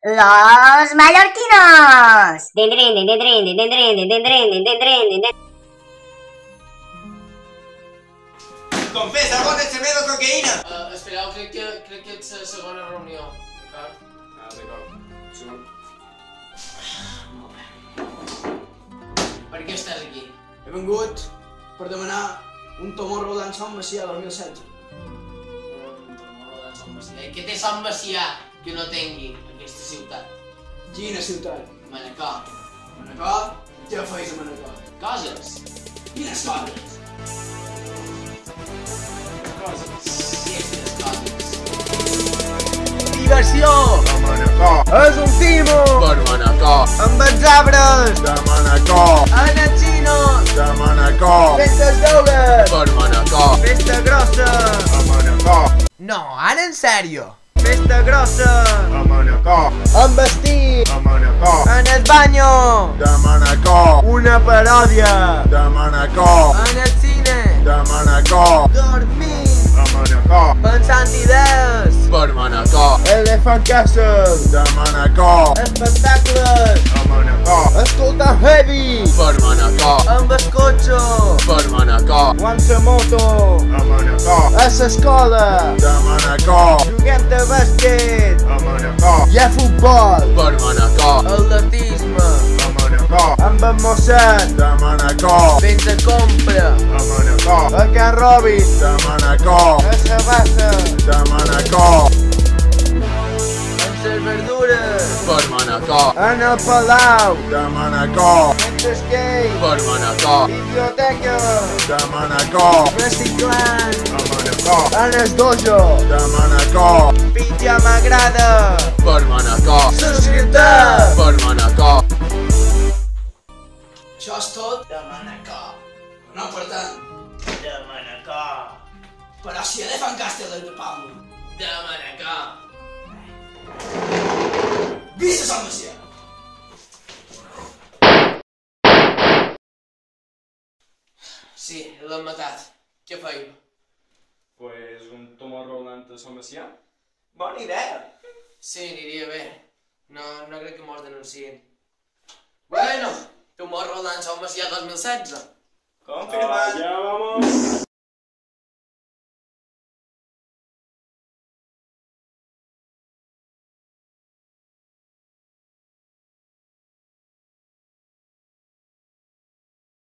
Los mallorquinos. Confessa, on ets servei de cocaïna? Espereu, crec que ets la segona reunió, d'acord? D'acord. Segon. Molt bé. Per què estàs aquí? He vengut per demanar un Tomorrowland Sant Macià 2016. I què té Sant Macià que no tingui aquesta ciutat? Quina ciutat? Manacor. Manacor? Què feis a Manacor? Coses. Quines coses? Aquestes coses. Diversió! De Manacor! És un timo! Per Manacor! Amb els arbres! De Manacor! En el xino! De Manacor! Festes dobles! Per Manacor! Festa grossa! A Manacor! No, ara en sèrio! Festa grossa! A Manacor! Amb vestit! A Manacor! En el banyo! De Manacor! Una paròdia! De Manacor! En el cine! De Manacor! Dormint! A Manacor! Pensant idees! Per Manacor! Elephant Castle! De Manacor! Espectacles! A Manacor! Escoltant heavy! Per Manacor! Amb el cotxe! Per Manacor! Guant la moto! A Manacor! A l'escola! De Manacor! Juguem de bàsquet! A Manacor! Hi ha futbol! Per Manacor! Atletisme! A Manacor! Amb el mossèn! De Manacor! Fent de compra! A Manacor! A Can Robin! De Manacor! A Sabassa! De Manacor! Amb les verdures! Per Manacor! En el Palau! De Manacor! Fent skate! Per Manacor! Biblioteca! De Manacor! Reciclant! A Manacor! En el dojo! De Manacor! Pitja m'agrada! Per Manacor! Subscriptor! Per Manacor! Això és tot de Manacor. No, per tant, De Manacor! però si Elephant Castle és de Palma. De Manacor. Vista Sant Macià! Sí, l'hem matat. Què feim? Pues un Tomorrowland a Sant Macià? Bona idea! Sí, aniria bé. No crec que mos denunciïn. Bueno, Tomorrowland Sant Macià 2016. Confirmat! Allá vamos!